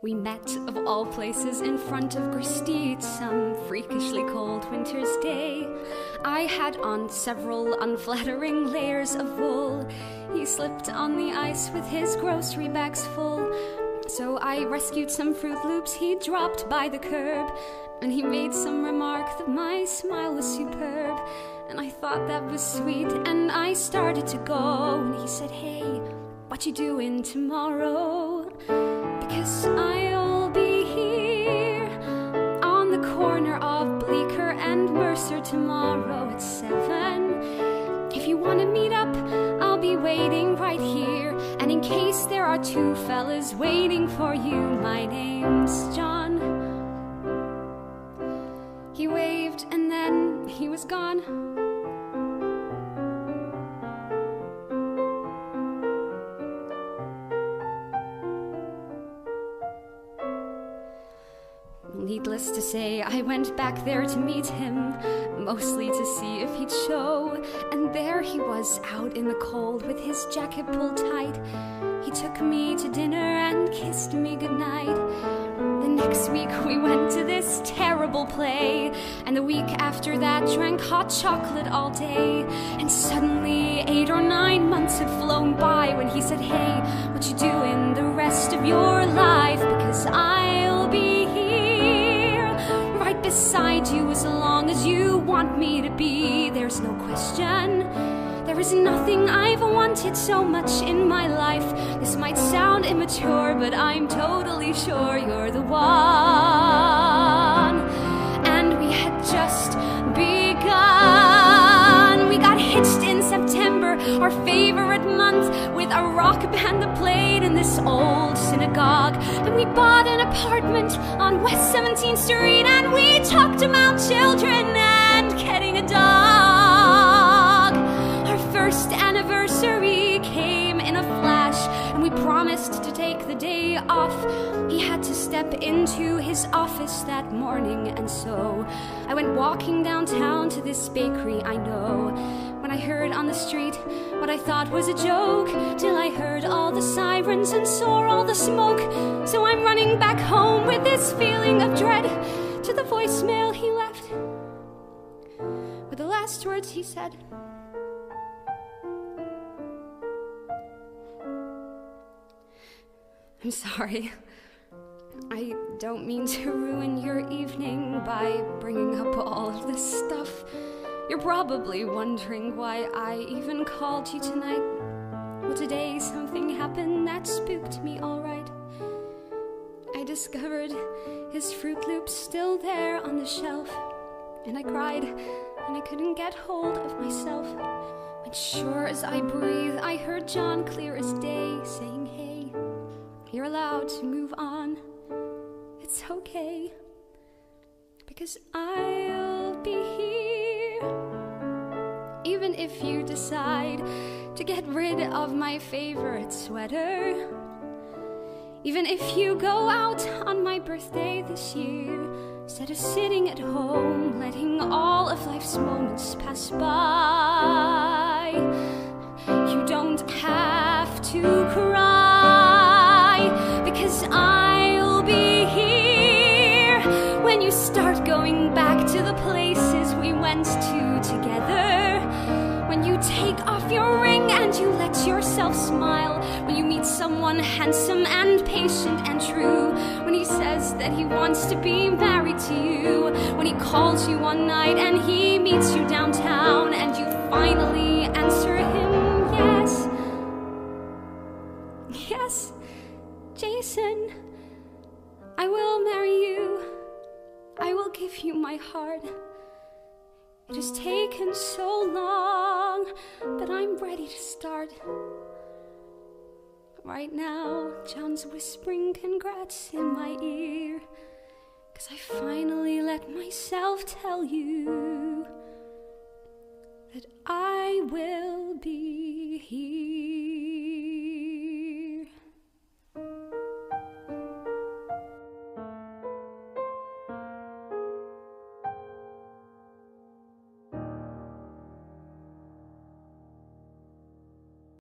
We met, of all places, in front of Gristede some freakishly cold winter's day. I had on several unflattering layers of wool. He slipped on the ice with his grocery bags full. So I rescued some Fruit Loops he'd dropped by the curb, and he made some remark that my smile was superb. And I thought that was sweet, and I started to go. And he said, "Hey, what you doing tomorrow? Because I'll be here on the corner of Bleecker and Mercer tomorrow at 7. If you want to meet up, I'll be waiting right here. And in case there are two fellas waiting for you, my name's John." He waved and then he was gone. Needless to say, I went back there to meet him, mostly to see if he'd show. And there he was, out in the cold with his jacket pulled tight. He took me to dinner and kissed me goodnight. The next week we went to this terrible play, and the week after that drank hot chocolate all day. And suddenly 8 or 9 months had flown by when he said, "Hey, what you doing the rest of your life? Because I'll be here right beside you as long as you want me to be. There's no question. There is nothing I've wanted so much in my life. This might sound immature, but I'm totally sure you're the one." And we had just begun. We got hitched in September, our favorite month, with a rock band that played in this old synagogue. And we bought an apartment on West 17th Street, and we talked about children and getting a dog. Our first anniversary came in a flash, and we promised to take the day off. He had to step into his office that morning, and so I went walking downtown to this bakery I know. When I heard on the street what I thought was a joke, till I heard all the sirens and saw all the smoke. So I'm running back home with this feeling of dread, to the voicemail he left, with the last words he said. "I'm sorry. I don't mean to ruin your evening by bringing up all of this stuff. You're probably wondering why I even called you tonight. Well, today something happened that spooked me all right. I discovered his Fruit Loops still there on the shelf, and I cried, and I couldn't get hold of myself. When sure as I breathe, I heard John clear as day saying, 'Hey, you're allowed to move on. It's okay, because I'll be here. Even if you decide to get rid of my favorite sweater. Even if you go out on my birthday this year, instead of sitting at home, letting all of life's moments pass by. You don't have to cry, because I'll be here when you start going back to the places we went to together. When you take off your ring and you let yourself smile. When you meet someone handsome and patient and true. When he says that he wants to be married to you. When he calls you one night and he meets you downtown, and you finally answer him yes. Yes, Jason, I will marry you. I will give you my heart. It has taken so long, but I'm ready to start. Right now, John's whispering congrats in my ear, 'cause I finally let myself tell you that I will be here.